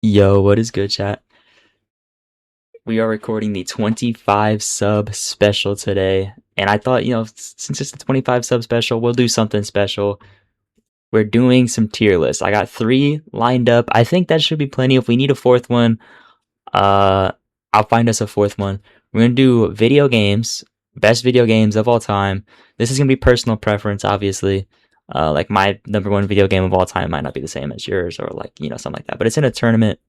Yo, what is good, chat? We are recording the 25 sub special today. And I thought, since it's a 25 sub special, we'll do something special. We're doing some tier lists. I got 3 lined up. I think that should be plenty. If we need a fourth one, uh, I'll find us a fourth one. We're going to do video games, best video games of all time. This is going to be personal preference, obviously. Like my number one video game of all time might not be the same as yours or something like that. But it's in a tournament,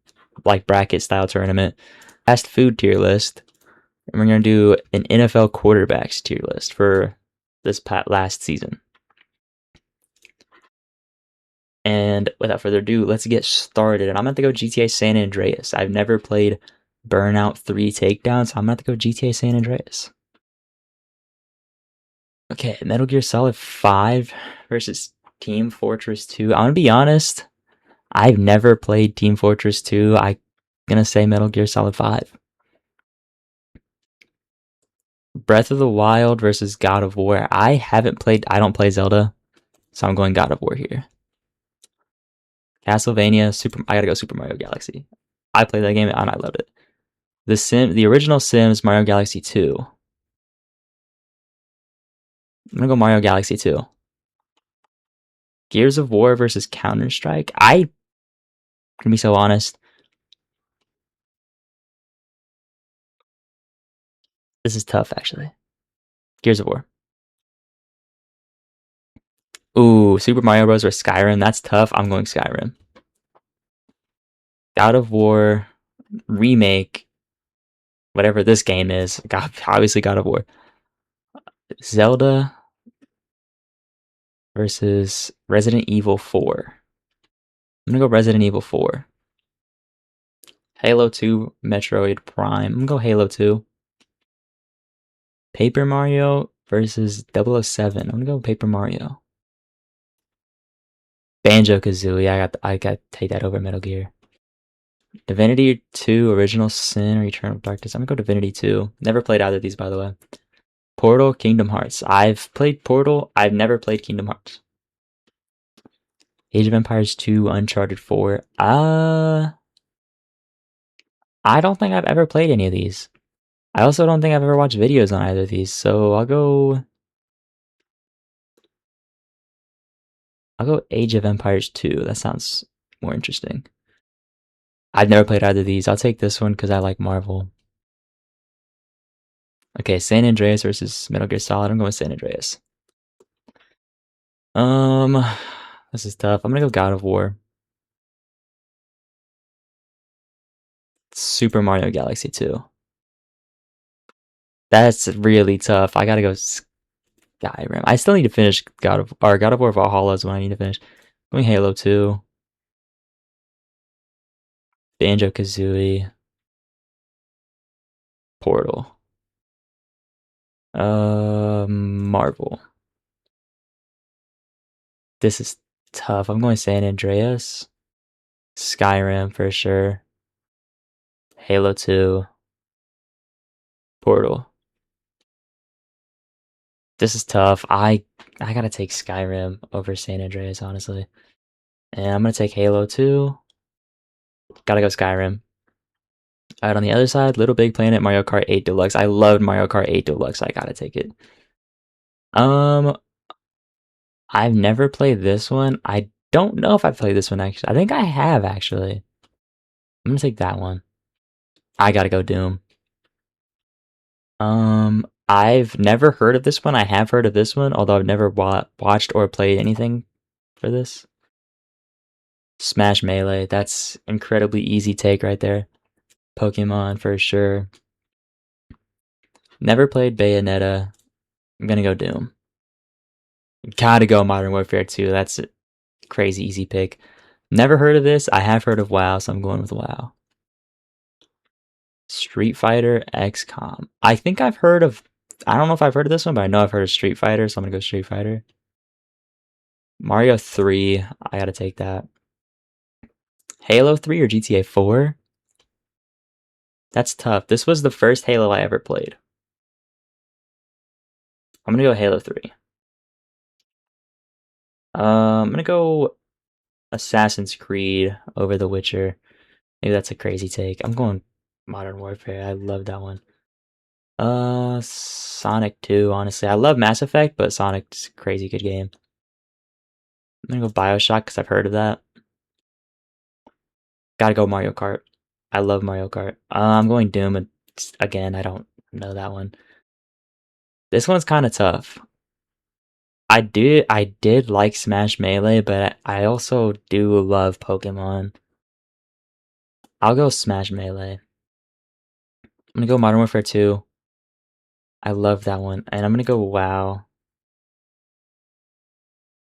like bracket style tournament. Fast food tier list, and we're going to do an NFL quarterbacks tier list for this last season. And without further ado, let's get started. And I'm going to go GTA San Andreas. I've never played Burnout 3 Takedown, so I'm going to go GTA San Andreas. Okay, Metal Gear Solid 5 versus Team Fortress 2. I'm going to be honest, I've never played Team Fortress 2. I'm going to say Metal Gear Solid 5. Breath of the Wild versus God of War. I don't play Zelda, so I'm going God of War here. Castlevania, I gotta go Super Mario Galaxy. I played that game and I loved it. The original Sims, Mario Galaxy 2. I'm gonna go Mario Galaxy 2. Gears of War versus Counter-Strike. I can be so honest. This is tough, actually. Gears of War. Ooh, Super Mario Bros. Or Skyrim. That's tough. I'm going Skyrim. God of War remake, whatever this game is. Obviously God of War. Zelda versus Resident Evil 4. I'm gonna go Resident Evil 4. Halo 2, Metroid Prime. I'm gonna go Halo 2. Paper Mario versus 007. I'm gonna go Paper Mario. Banjo-Kazooie. I got to take that over Metal Gear. Divinity 2, Original Sin, or Eternal Darkness. I'm gonna go Divinity 2. Never played either of these, by the way. Portal, Kingdom Hearts. I've played Portal. I've never played Kingdom Hearts. Age of Empires 2, Uncharted 4. I don't think I've ever played any of these. I also don't think I've ever watched videos on either of these, so I'll go Age of Empires 2. That sounds more interesting. I've never played either of these. I'll take this one because I like Marvel. Okay, San Andreas versus Metal Gear Solid. I'm going with San Andreas. This is tough. I'm gonna go God of War. Super Mario Galaxy 2. That's really tough. I gotta go Skyrim. I still need to finish God of War Valhalla is what I need to finish. Going Halo 2. Banjo-Kazooie. Portal. Marvel. This is tough. I'm going San Andreas. Skyrim for sure. Halo 2. Portal. This is tough. I gotta take Skyrim over San Andreas, honestly. And I'm gonna take Halo 2. Gotta go Skyrim. Alright, on the other side, Little Big Planet, Mario Kart 8 Deluxe. I loved Mario Kart 8 Deluxe. I gotta take it. I've never played this one. I don't know if I've played this one, actually. I think I have, actually. I'm gonna take that one. I gotta go Doom. I've never heard of this one. I have heard of this one, although I've never watched or played anything for this. Smash Melee. That's incredibly easy take right there. Pokemon for sure. Never played Bayonetta. I'm gonna go Doom. Gotta go Modern Warfare 2. That's a crazy easy pick. Never heard of this. I have heard of WoW, so I'm going with WoW. Street Fighter, XCOM. I think I've heard of. I don't know if I've heard of this one, but I know I've heard of Street Fighter, so I'm gonna go Street Fighter. Mario 3. I gotta take that. Halo 3 or GTA 4? That's tough. This was the first Halo I ever played. I'm gonna go Halo 3. I'm gonna go Assassin's Creed over The Witcher. Maybe that's a crazy take. I'm going Modern Warfare. I love that one. Sonic 2, honestly. I love Mass Effect, but Sonic's a crazy good game. I'm gonna go Bioshock because I've heard of that. Gotta go Mario Kart. I love Mario Kart. I'm going Doom again. I don't know that one. This one's kind of tough. I did like Smash Melee, but I also do love Pokemon. I'll go Smash Melee. I'm gonna go Modern Warfare 2. I love that one. And I'm gonna go WoW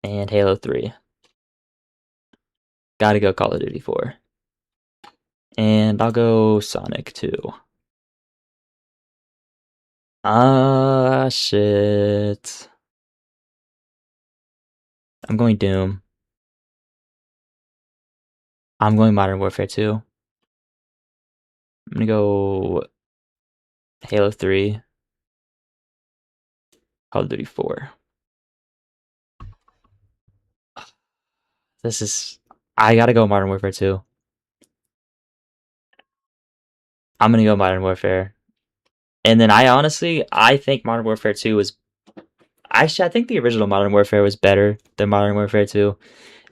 and Halo 3. Gotta go Call of Duty 4. And I'll go Sonic 2. Ah, shit. I'm going Doom. I'm going Modern Warfare 2. I'm gonna go Halo 3, Call of Duty 4. This is. I gotta go Modern Warfare 2. I'm gonna go Modern Warfare. And then I think Modern Warfare 2 was. Actually, I think the original Modern Warfare was better than Modern Warfare 2.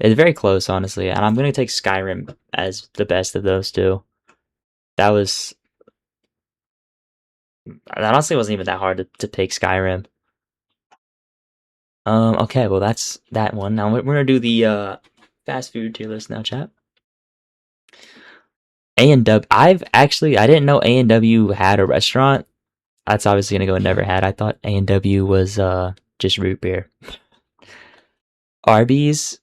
It's very close, honestly. And I'm gonna take Skyrim as the best of those two. That was. That honestly wasn't even that hard to pick Skyrim. Okay, well that's that one. Now we're gonna do the fast food tier list now, chat. A&W. I didn't know A&W had a restaurant. That's obviously gonna go never had. I thought A&W was just root beer. Arby's,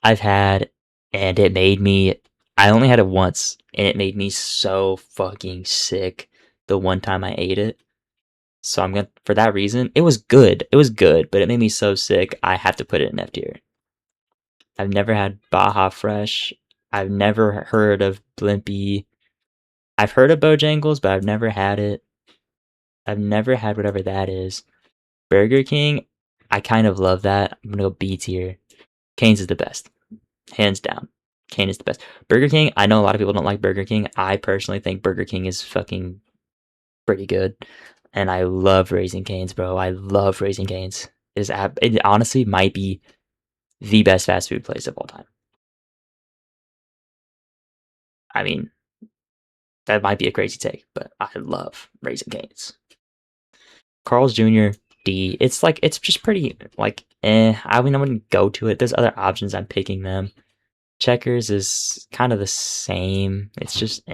I've had, and it made me. I only had it once, and it made me so fucking sick. The one time I ate it, so I'm gonna for that reason. It was good. It was good, but it made me so sick. I have to put it in F tier. I've never had Baja Fresh. I've never heard of Blimpie. I've heard of Bojangles, but I've never had it. I've never had whatever that is. Burger King, I kind of love that. I'm gonna go B tier. Cane's is the best, hands down. Cane is the best. Burger King, I know a lot of people don't like Burger King. I personally think Burger King is fucking pretty good, and I love Raising Cane's, bro. I love Raising Cane's. It honestly might be the best fast food place of all time. I mean, that might be a crazy take, but I love Raising Cane's. Carl's Jr. D. It's like it's just pretty like I mean I wouldn't go to it. There's other options. I'm picking them. Checkers is kind of the same. It's just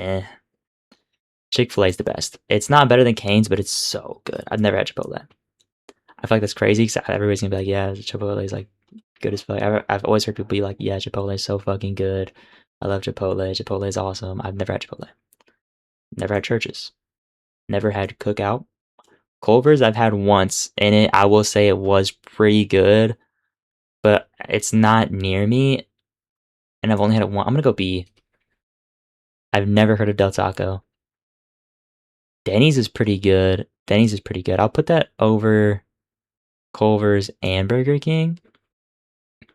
Chick-fil-A is the best. It's not better than Cane's, but it's so good. I've never had Chipotle. I feel like that's crazy because everybody's gonna be like, yeah, Chipotle is like good as fuck. I've always heard people be like, yeah, Chipotle is so fucking good. I love Chipotle. Chipotle is awesome. I've never had Chipotle. Never had Churches. Never had Cookout. Culver's I've had once, and I will say it was pretty good, but it's not near me, and I've only had it one. I'm gonna go B. I've never heard of Del Taco. Denny's is pretty good. Denny's is pretty good. I'll put that over Culver's and Burger King,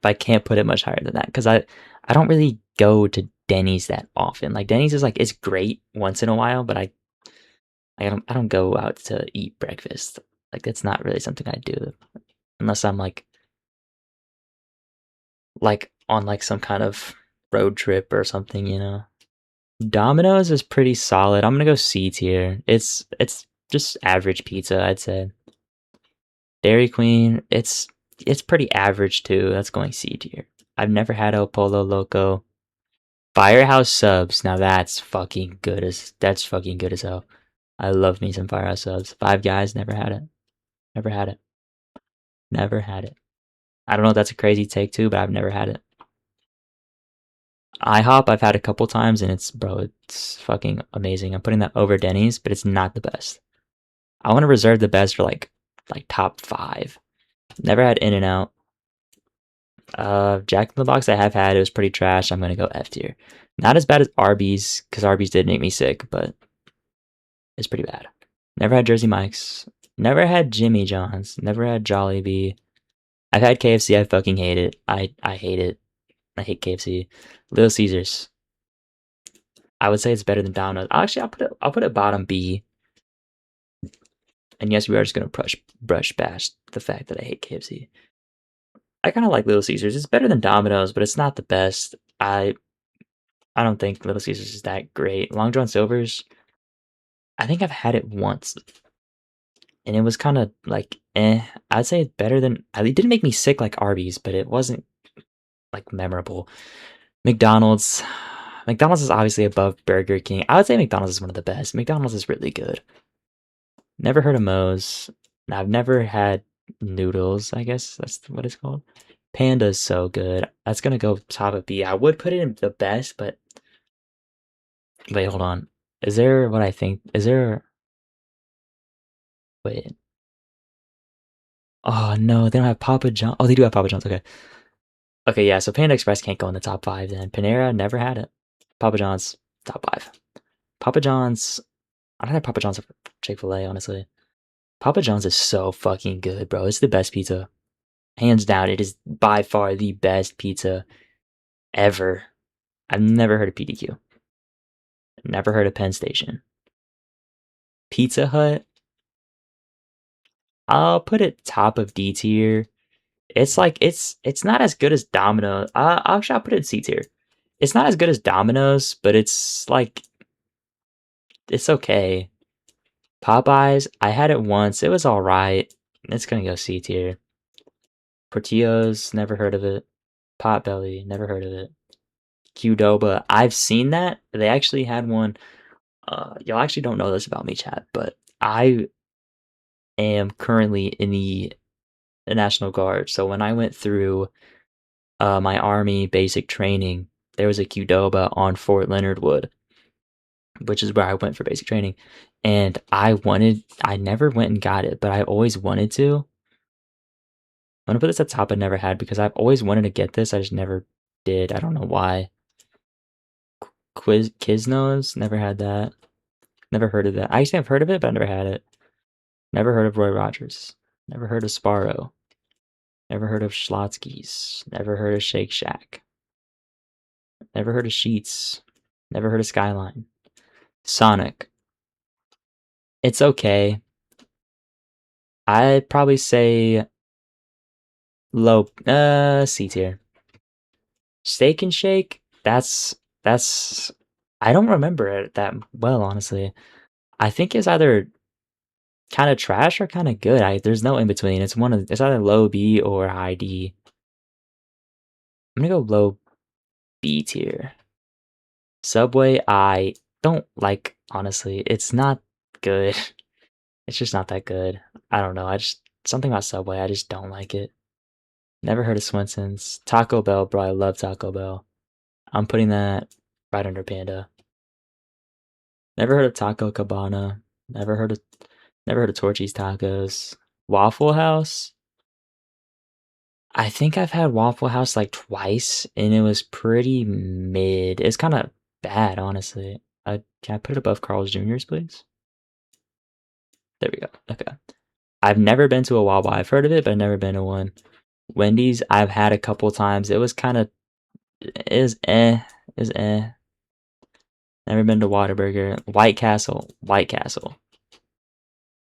but I can't put it much higher than that because I don't really go to Denny's that often. Like Denny's is like it's great once in a while, but I don't go out to eat breakfast. Like that's not really something I do unless I'm like on like some kind of road trip or something, you know. Domino's is pretty solid. I'm gonna go C tier. It's just average pizza, I'd say. Dairy Queen, it's pretty average too. That's going C tier. I've never had El Polo Loco. Firehouse subs. Now that's fucking good as hell. I love me some Firehouse subs. Five Guys, never had it. Never had it. Never had it. I don't know if that's a crazy take too, but I've never had it. IHOP I've had a couple times and it's fucking amazing. I'm putting that over Denny's, but it's not the best. I want to reserve the best for like top 5. Never had In-N-Out. Jack in the Box I have had, it was pretty trash. I'm gonna go F tier. Not as bad as Arby's, because Arby's did make me sick, but it's pretty bad. Never had Jersey Mike's. Never had Jimmy John's. Never had Jollibee. I've had KFC, I fucking hate it. I hate it. I hate KFC. Little Caesars. I would say it's better than Domino's. Actually, I'll put it bottom B. And yes, we are just gonna brush bash the fact that I hate KFC. I kind of like Little Caesars. It's better than Domino's, but it's not the best. I don't think Little Caesars is that great. Long John Silver's, I think I've had it once, and it was kind of like eh. I'd say it's better than. It didn't make me sick like Arby's, but it wasn't like memorable. McDonald's. McDonald's is obviously above Burger King. I would say McDonald's is one of the best. McDonald's is really good. Never heard of Moe's. I've never had noodles, I guess that's what it's called. Panda's so good. That's gonna go top of B. I would put it in the best, but wait, hold on. Is there what I think? Is there wait. Oh no, they don't have Papa John. Oh, they do have Papa John's. Okay. Okay, yeah, so Panda Express can't go in the top five then. Panera never had it. Papa John's, top five. Papa John's, I don't have Papa John's or Chick-fil-A, honestly. Papa John's is so fucking good, bro. It's the best pizza. Hands down, it is by far the best pizza ever. I've never heard of PDQ. Never heard of Penn Station. Pizza Hut, I'll put it top of D tier. It's like it's not as good as Domino's. Actually, I'll put it in C tier. It's not as good as Domino's, but it's like it's okay. Popeyes, I had it once. It was all right. It's gonna go C tier. Portillo's, never heard of it. Potbelly, never heard of it. Qdoba, I've seen that. They actually had one. Y'all actually don't know this about me, chat, but I am currently in the National Guard. So when I went through my Army basic training, there was a Qdoba on Fort Leonard Wood, which is where I went for basic training. And I never went and got it, but I always wanted to. I'm gonna put this at top I never had because I've always wanted to get this. I just never did. I don't know why. Quiznos, never had that. Never heard of that. I actually have heard of it, but I never had it. Never heard of Roy Rogers. Never heard of Sparrow. Never heard of Schlotsky's. Never heard of Shake Shack. Never heard of Sheets. Never heard of Skyline. Sonic. It's okay. I'd probably say low C tier. Steak and Shake, that's I don't remember it that well, honestly. I think it's either kind of trash or kind of good. There's no in between. It's either low B or high D. I'm gonna go low B tier. Subway, I don't like, honestly. It's not good. It's just not that good. I don't know. Something about Subway, I just don't like it. Never heard of Swenson's. Taco Bell, bro. I love Taco Bell. I'm putting that right under Panda. Never heard of Taco Cabana. Never heard of Torchy's Tacos. Waffle House. I think I've had Waffle House like twice, and it was pretty mid. It's kind of bad, honestly. Can I put it above Carl's Jr.'s, please? There we go. Okay. I've never been to a Wawa. I've heard of it, but I've never been to one. Wendy's, I've had a couple times. It was eh. It was eh. Never been to Whataburger. White Castle.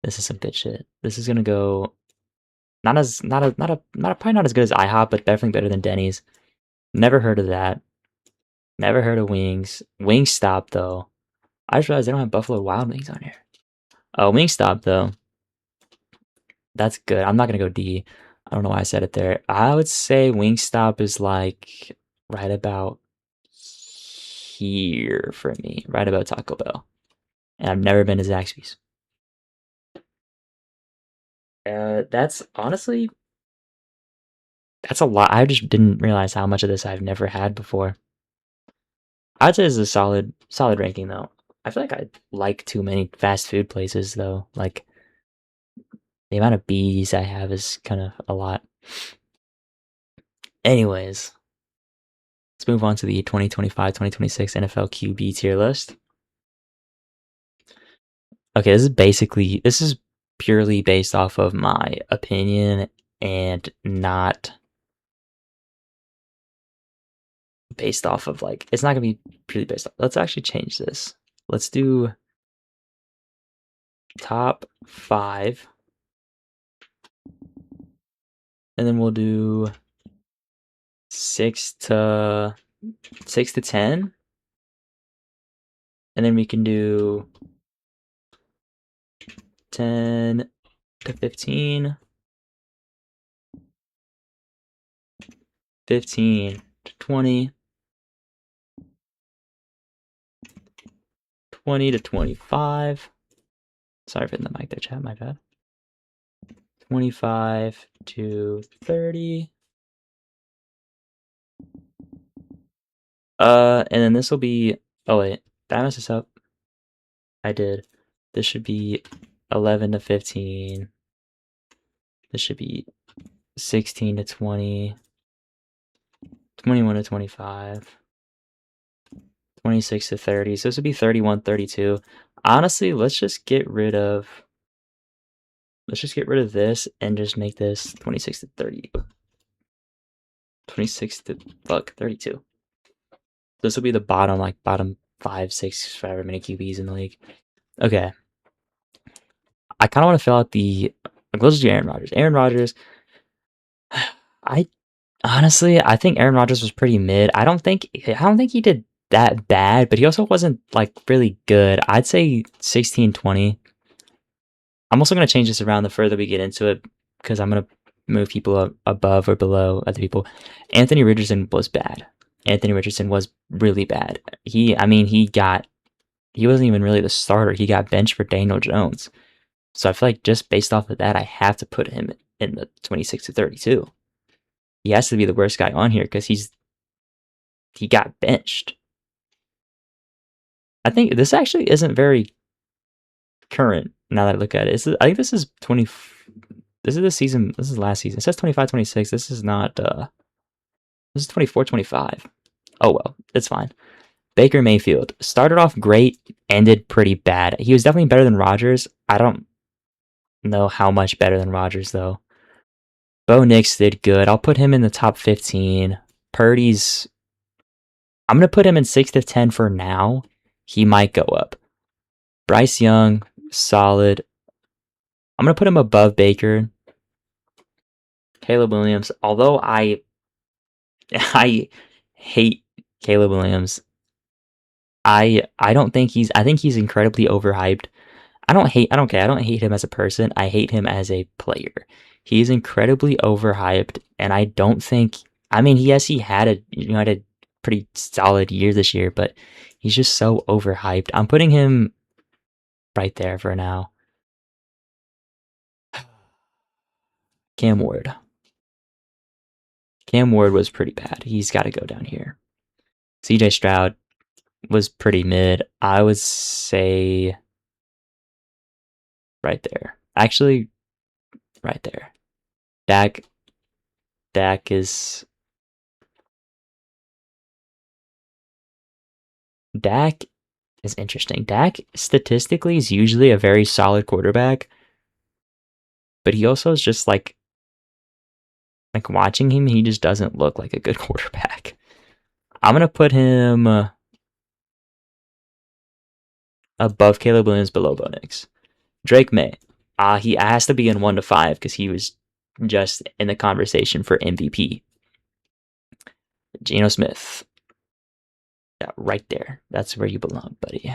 This is some good shit. This is gonna go probably not as good as IHOP, but definitely better than Denny's. Never heard of that. Never heard of Wings. Wingstop though. I just realized they don't have Buffalo Wild Wings on here. Oh, Wingstop though. That's good. I'm not gonna go D. I don't know why I said it there. I would say Wingstop is like right about here for me. Right about Taco Bell. And I've never been to Zaxby's. That's honestly that's a lot. I just didn't realize how much of this I've never had before. I'd say it's a solid ranking though. I feel like I like too many fast food places though. Like the amount of B's I have is kind of a lot. Anyways, let's move on to the 2025-2026 NFL QB tier list. Okay, this is purely based off of my opinion and not based off of like it's not gonna be pretty based off. Let's actually change this. Let's do top 5. And then we'll do 6 to 10. And then we can do 10 to 15. 15 to 20. 20 to 25. Sorry for the mic there, chat, my bad. 25 to 30. And then this will be, oh wait, did I mess this up? I did. This should be 11 to 15. This should be 16 to 20. 21 to 25. 26 to 30. So this would be 31, 32. Honestly, let's just get rid of this and just make this 26 to 30. 26 to 32. This will be the bottom 5, 6, however many QBs in the league. Okay. I kind of want to fill out the. Let's do Aaron Rodgers. Aaron Rodgers. I think Aaron Rodgers was pretty mid. I don't think he did that bad, but he also wasn't like really good. I'd say 16, 20. I'm also gonna change this around the further we get into it because I'm gonna move people above or below other people. Anthony Richardson was bad. Anthony Richardson was really bad. He wasn't even really the starter. He got benched for Daniel Jones. So I feel like just based off of that, I have to put him in the 26 to 32. He has to be the worst guy on here because he got benched. I think this actually isn't very current now that I look at it. I think this is 20. This is the season. This is last season. It says 25, 26. This is not. This is 24, 25. Oh well, it's fine. Baker Mayfield started off great, ended pretty bad. He was definitely better than Rodgers. I don't know how much better than Rodgers though. Bo Nix did good. I'll put him in the top 15. Purdy's. I'm gonna put him in 6 to 10 for now. He might go up. Bryce Young, solid. I'm gonna put him above Baker. Caleb Williams, although I hate Caleb Williams. I think he's incredibly overhyped. I don't hate him as a person. I hate him as a player. He's incredibly overhyped, and I don't think. I mean, he had a pretty solid year this year, but he's just so overhyped. I'm putting him right there for now. Cam Ward. Cam Ward was pretty bad. He's got to go down here. CJ Stroud was pretty mid. I would say right there. Actually, right there. Dak is interesting. Dak statistically is usually a very solid quarterback, but he also is just like watching him, he just doesn't look like a good quarterback. I'm gonna put him above Caleb Williams, below Bo Nix. Drake May. He has to be in 1 to 5 because he was just in the conversation for MVP. Geno Smith. Yeah, right there. That's where you belong, buddy.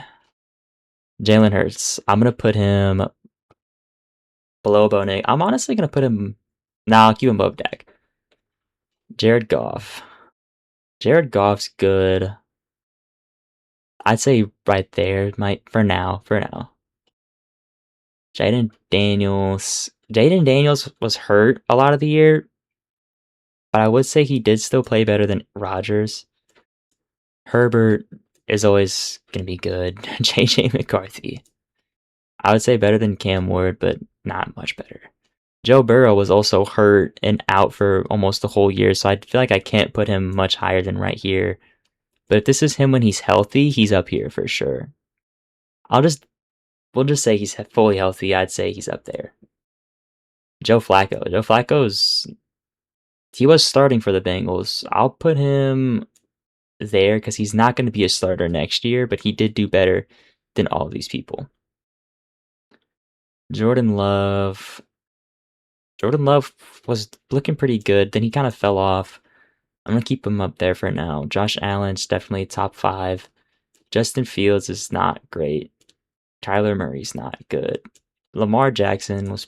Jalen Hurts. I'm gonna put him below Bo Nix. I'm honestly gonna put him. Nah, I'll keep him above Dak. Jared Goff. Jared Goff's good. I'd say right there. For now. Jaden Daniels was hurt a lot of the year, but I would say he did still play better than Rodgers. Herbert is always going to be good. JJ McCarthy. I would say better than Cam Ward, but not much better. Joe Burrow was also hurt and out for almost the whole year, so I feel like I can't put him much higher than right here. But if this is him when he's healthy, he's up here for sure. We'll just say he's fully healthy. I'd say he's up there. Joe Flacco. He was starting for the Bengals. I'll put him there because he's not going to be a starter next year, but he did do better than all of these people. Jordan Love. Jordan Love was looking pretty good. Then he kind of fell off. I'm going to keep him up there for now. Josh Allen's definitely top 5. Justin Fields is not great. Kyler Murray's not good. Lamar Jackson's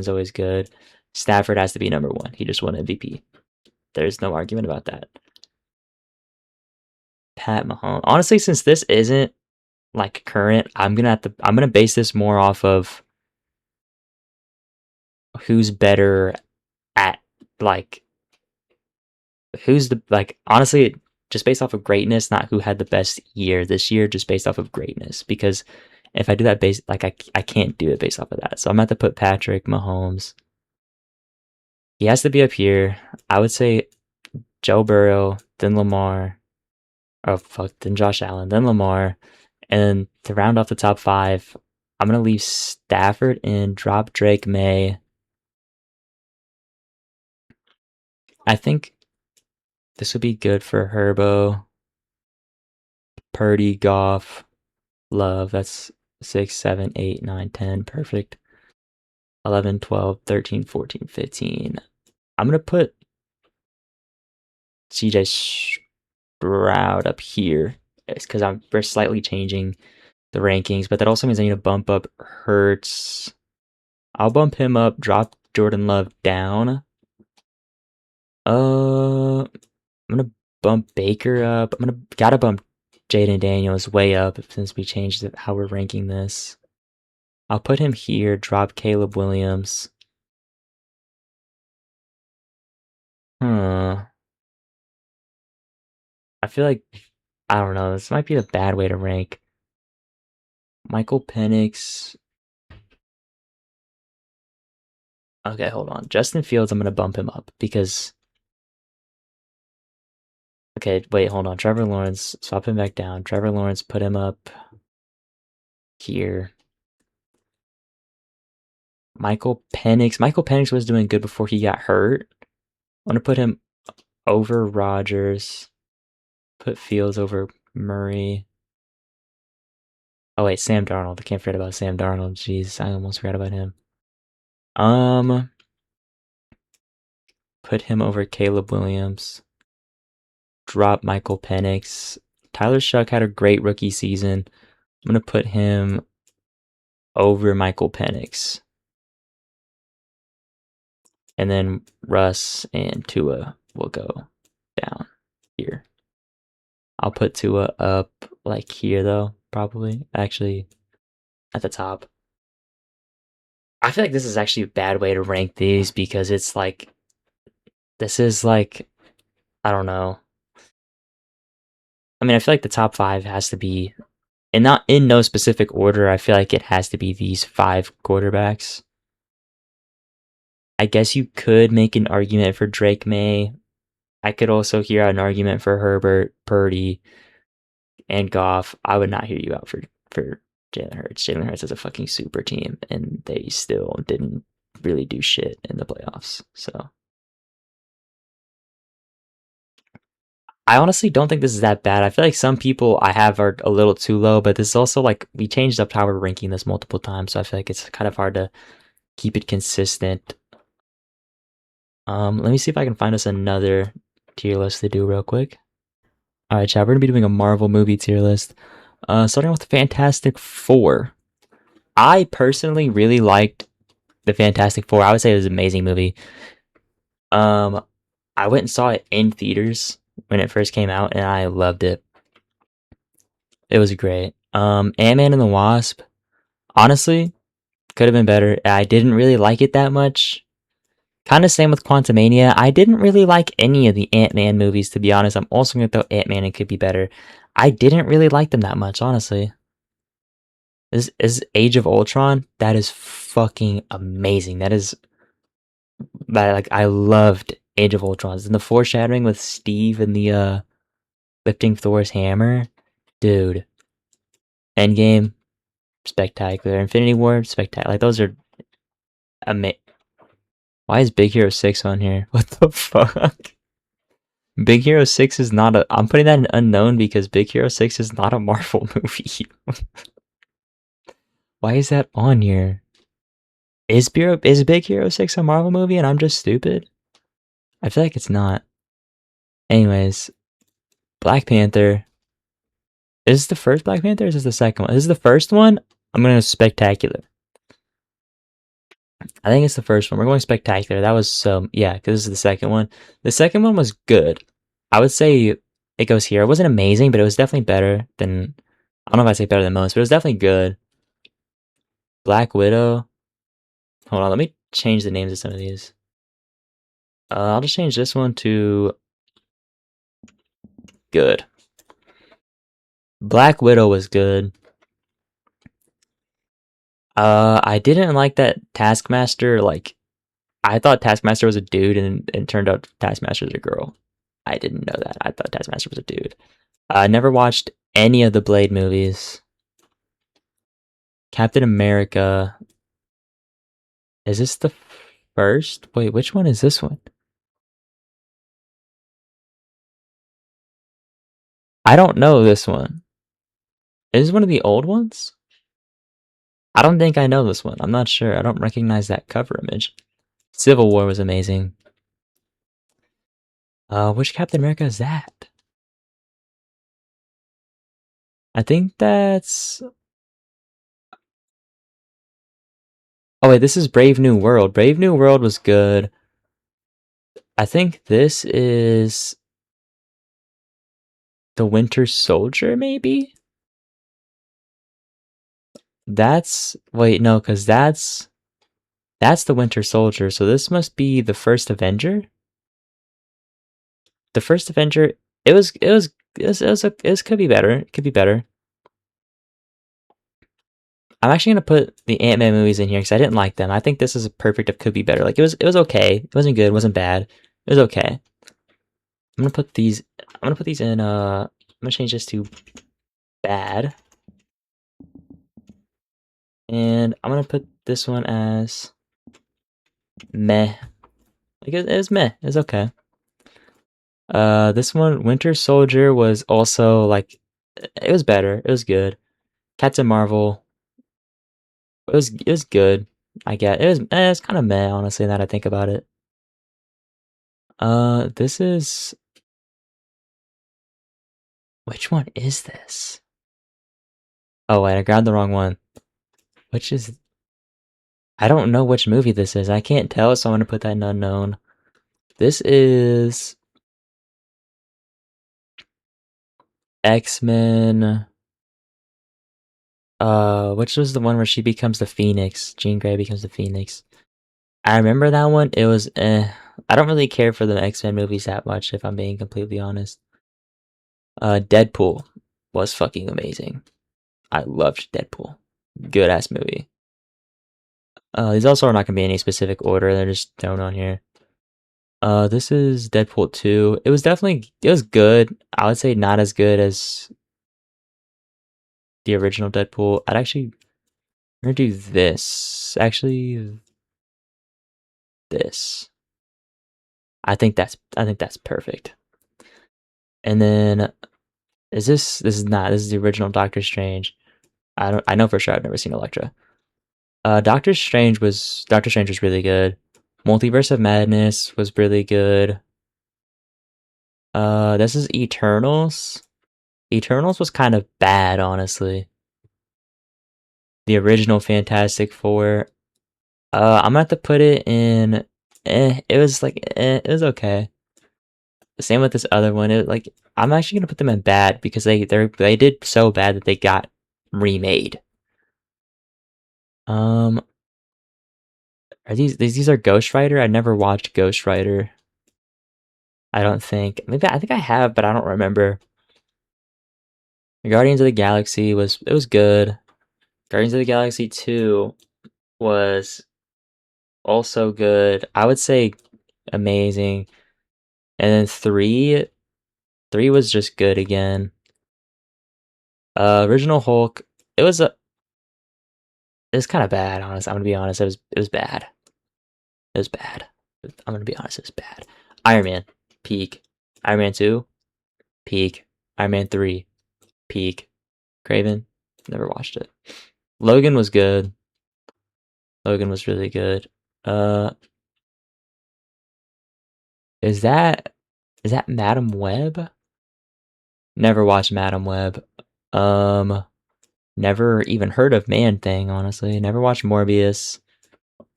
always good. Stafford has to be number 1. He just won MVP. There's no argument about that. Pat Mahomes. Honestly, since this isn't like current, I'm gonna base this more off of who's better at like honestly, just based off of greatness, not who had the best year this year, just based off of greatness. Because if I do that I can't do it based off of that. So I'm gonna have to put Patrick Mahomes. He has to be up here. I would say Joe Burrow, then Lamar. Oh fuck, then Josh Allen, then Lamar. And to round off the top 5, I'm gonna leave Stafford and drop Drake May. I think this would be good for Herbo, Purdy, Goff, Love. That's 6, 7, 8, 9, 10. Perfect. 11, 12, 13, 14, 15. I'm going to put CJ Stroud up here because we're slightly changing the rankings, but that also means I need to bump up Hurts. I'll bump him up, drop Jordan Love down. I'm gonna bump Baker up. Gotta bump Jaden Daniels way up since we changed how we're ranking this. I'll put him here, drop Caleb Williams. I feel like, I don't know, this might be a bad way to rank. Michael Penix. Okay, hold on. Justin Fields, I'm gonna bump him up because. Okay, wait, hold on. Trevor Lawrence, swap him back down. Trevor Lawrence, put him up here. Michael Penix was doing good before he got hurt. I'm going to put him over Rodgers. Put Fields over Murray. Oh, wait, Sam Darnold. I can't forget about Sam Darnold. Jeez, I almost forgot about him. Put him over Caleb Williams. Drop Michael Penix. Tyler Shuck had a great rookie season. I'm going to put him over Michael Penix. And then Russ and Tua will go down here. I'll put Tua up like here though, probably. Actually, at the top. I feel like this is actually a bad way to rank these because it's like, this is like, I don't know. I mean, I feel like the top 5 has to be, and not in no specific order, I feel like it has to be these 5 quarterbacks. I guess you could make an argument for Drake May. I could also hear an argument for Herbert, Purdy, and Goff. I would not hear you out for Jalen Hurts. Jalen Hurts is a fucking super team, and they still didn't really do shit in the playoffs. So I honestly don't think this is that bad. I feel like some people I have are a little too low, but this is also like we changed up how we're ranking this multiple times, so I feel like it's kind of hard to keep it consistent. Let me see if I can find us another tier list to do real quick. All right, chat. We're gonna be doing a Marvel movie tier list. Starting with Fantastic Four. I personally really liked the Fantastic Four. I would say it was an amazing movie. I went and saw it in theaters when it first came out, and I loved it. It was great. Ant-Man and the Wasp. Honestly, could have been better. I didn't really like it that much. Kind of same with Quantumania. I didn't really like any of the Ant-Man movies, to be honest. I'm also going to throw Ant-Man and could be better. I didn't really like them that much, honestly. Is Age of Ultron? That is fucking amazing. I loved Age of Ultron. And the foreshadowing with Steve and the lifting Thor's hammer. Dude. Endgame, spectacular. Infinity War, spectacular. Like, those are amazing. Why is Big Hero 6 on here? What the fuck? Big Hero 6 is not a. I'm putting that in unknown because Big Hero 6 is not a Marvel movie. Why is that on here? Is Big Hero 6 a Marvel movie and I'm just stupid? I feel like it's not. Anyways, Black Panther. Is this the first Black Panther or is this the second one? This is the first one. I'm going to spectacular. I think it's the first one. We're going spectacular. That was so, yeah, because this is the second one. The second one was good. I would say it goes here. It wasn't amazing, but it was definitely better than, I don't know if I say better than most, but it was definitely good. Black Widow. Hold on, let me change the names of some of these. I'll just change this one to good. Black Widow was good. I didn't like that Taskmaster, like, I thought Taskmaster was a dude and it turned out Taskmaster was a girl. I didn't know that. I thought Taskmaster was a dude. I never watched any of the Blade movies. Captain America. Is this the first? Wait, which one is this one? I don't know this one. Is this one of the old ones? I don't think I know this one. I'm not sure. I don't recognize that cover image. Civil War was amazing. Which Captain America is that? I think that's... Oh wait, this is Brave New World. Brave New World was good. I think this is the Winter Soldier, maybe? That's... Wait, no, because that's the Winter Soldier, so this must be the first Avenger? The first Avenger, it could be better. It could be better. I'm actually gonna put the Ant-Man movies in here because I didn't like them. I think this is a perfect of could be better. Like it was okay. It wasn't good, it wasn't bad. It was okay. I'm gonna put these in I'm gonna change this to bad. And I'm gonna put this one as meh. Like it was meh. It was okay. This one, Winter Soldier, was also like it was better. It was good. Captain Marvel, it was good. I get it's kind of meh, honestly. Now that I think about it. This is which one is this? Oh wait, I grabbed the wrong one. Which is I don't know which movie this is. I can't tell, so I'm gonna put that in unknown. This is X-Men. Which was the one where she becomes the Phoenix? Jean Grey becomes the Phoenix. I remember that one. It was I don't really care for the X-Men movies that much, if I'm being completely honest. Deadpool was fucking amazing. I loved Deadpool. Good ass movie. These also are not gonna be in any specific order. They're just thrown on here. This is Deadpool 2. It was good. I would say not as good as the original Deadpool. I'm gonna do this. Actually, this. I think that's perfect. And then this is not. This is the original Doctor Strange. I know for sure I've never seen Elektra. Doctor Strange was really good. Multiverse of Madness was really good. This is Eternals. Eternals was kind of bad, honestly. The original Fantastic Four. I'm gonna have to put it in. It was like it was okay. Same with this other one. I'm actually gonna put them in bad because they did so bad that they got remade. Are these are Ghost Rider? I never watched Ghost Rider. I don't think. Maybe I think I have, but I don't remember. Guardians of the Galaxy was good. Guardians of the Galaxy 2 was also good. I would say amazing. And then 3 was just good again. Original Hulk, it was a it was kind of bad, honestly. I'm gonna be honest. It was bad. It was bad. I'm gonna be honest, it was bad. Iron Man, peak. Iron Man 2, peak. Iron Man 3, peak. Craven, never watched it. Logan was good. Logan was really good. Uh, is that Madam Web? Never watched Madam Web. Um, Never even heard of Man Thing, honestly. Never watched Morbius.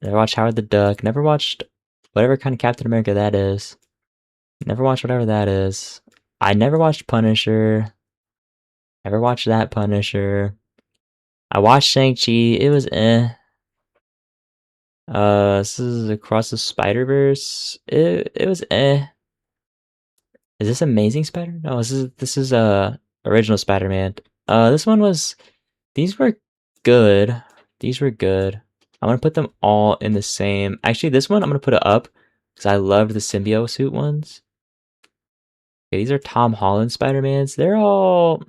Never watched Howard the Duck. Never watched whatever kind of Captain America that is. Never watched whatever that is. I never watched Punisher. Never watched that Punisher. I watched Shang-Chi. It was eh. This is Across the Spider-Verse. It was eh. Is this Amazing Spider? No, this is original Spider-Man. This one was these were good. These were good. I'm gonna put them all in the same. Actually, this one I'm gonna put it up because I loved the symbiote suit ones. Okay, these are Tom Holland Spider-Mans. They're all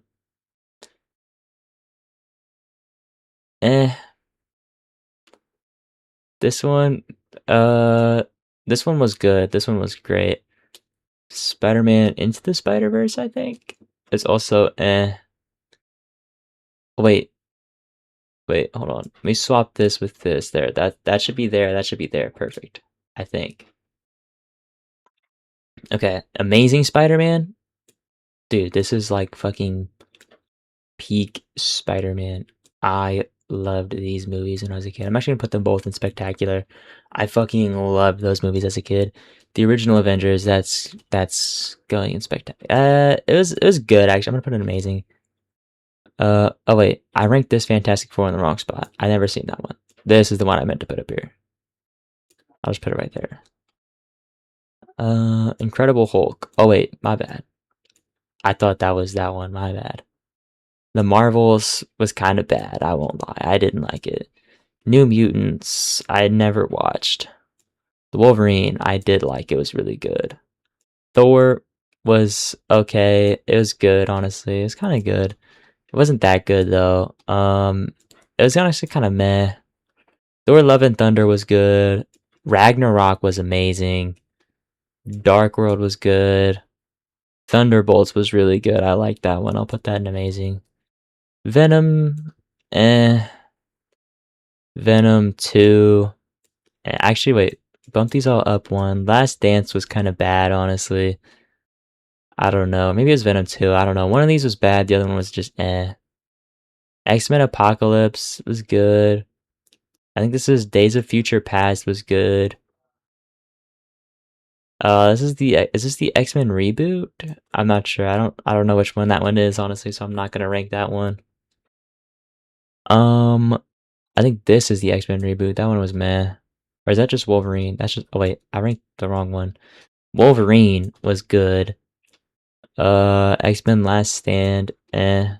eh. This one, uh, this one was good. This one was great. Spider-Man Into the Spider-Verse, I think, is also eh. Wait, wait, hold on. Let me swap this with this. There, that should be there. That should be there. Perfect. I think. Okay, Amazing Spider-Man. Dude, this is like fucking peak Spider-Man. I loved these movies when I was a kid. I'm actually gonna put them both in spectacular. I fucking loved those movies as a kid. The original Avengers, that's going in spectacular. It was good actually. I'm gonna put it amazing. Oh wait, I ranked this Fantastic Four in the wrong spot. I never seen that one. This is the one I meant to put up here. I'll just put it right there. Incredible Hulk. Oh wait, my bad. I thought that was that one. My bad. The Marvels was kind of bad. I won't lie. I didn't like it. New Mutants, I never watched. The Wolverine, I did like. It was really good. Thor was okay. It was good, honestly. It was kind of good. It wasn't that good though. It was honestly kind of meh. Thor: Love and Thunder was good. Ragnarok was amazing. Dark World was good. Thunderbolts was really good. I like that one. I'll put that in amazing. Venom, eh. Venom 2. Actually, wait. Bump these all up one. Last Dance was kind of bad, honestly. I don't know. Maybe it was Venom 2. I don't know. One of these was bad. The other one was just eh. X-Men Apocalypse was good. I think this is Days of Future Past was good. Is this the X-Men reboot? I'm not sure. I don't know which one that one is, honestly, so I'm not gonna rank that one. Um, I think this is the X-Men reboot. That one was meh. Or is that just Wolverine? That's just oh wait, I ranked the wrong one. Wolverine was good. X-Men Last Stand, eh.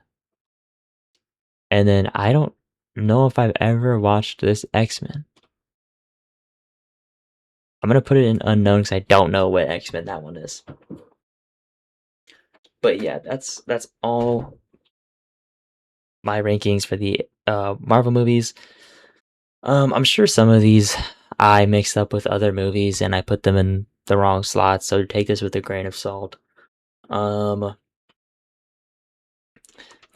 And then I don't know if I've ever watched this X-Men. I'm gonna put it in unknown because I don't know what X-Men that one is. But yeah, that's all my rankings for the Marvel movies. I'm sure some of these I mixed up with other movies and I put them in the wrong slots, so take this with a grain of salt. Um,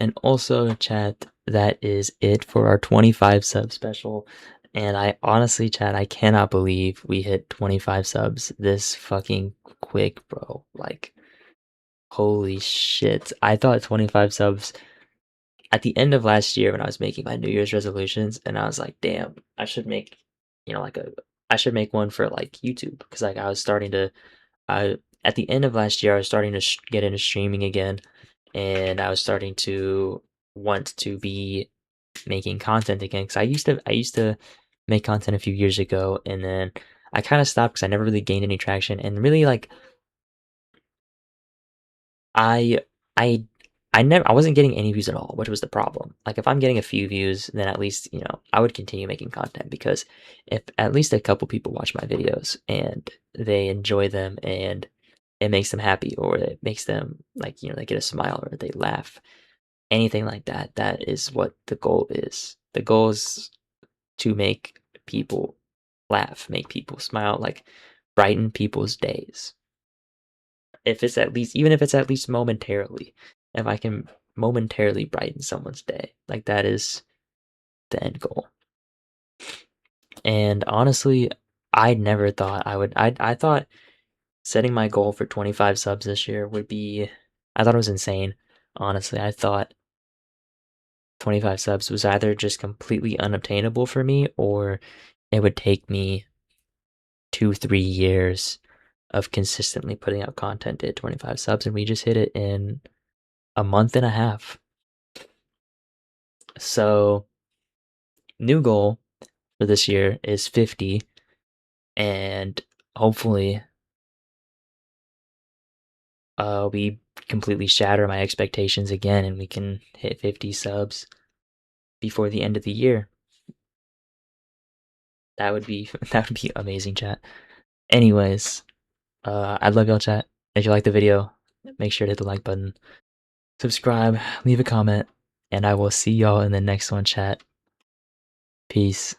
and also, chat, that is it for our 25 sub special. And I honestly, chat, I cannot believe we hit 25 subs this fucking quick, bro. Like, holy shit. I thought 25 subs at the end of last year when I was making my New Year's resolutions, and I was like, damn, I should make, like I should make one for like YouTube because like I was starting to, I at the end of last year I was starting to get into streaming again, and I was starting to want to be making content again because I used to make content a few years ago, and then I kind of stopped because I never really gained any traction, and really like I I I wasn't getting any views at all, which was the problem. Like if I'm getting a few views, then at least, I would continue making content because if at least a couple people watch my videos and they enjoy them and it makes them happy or it makes them like, they get a smile or they laugh, anything like that, that is what the goal is. The goal is to make people laugh, make people smile, like brighten people's days. if it's at least even if it's at least momentarily, if I can momentarily brighten someone's day, like, that is the end goal. And honestly, I never thought I would I thought setting my goal for 25 subs this year would be I thought it was insane. Honestly, I thought 25 subs was either just completely unobtainable for me or it would take me 2, 3 years of consistently putting out content to hit 25 subs, and we just hit it in a month and a half. So, new goal for this year is 50, and hopefully, we completely shatter my expectations again, and we can hit 50 subs before the end of the year. That would be that would be amazing, chat. Anyways, I love y'all, chat. If you like the video, make sure to hit the like button, subscribe, leave a comment, and I will see y'all in the next one, chat. Peace.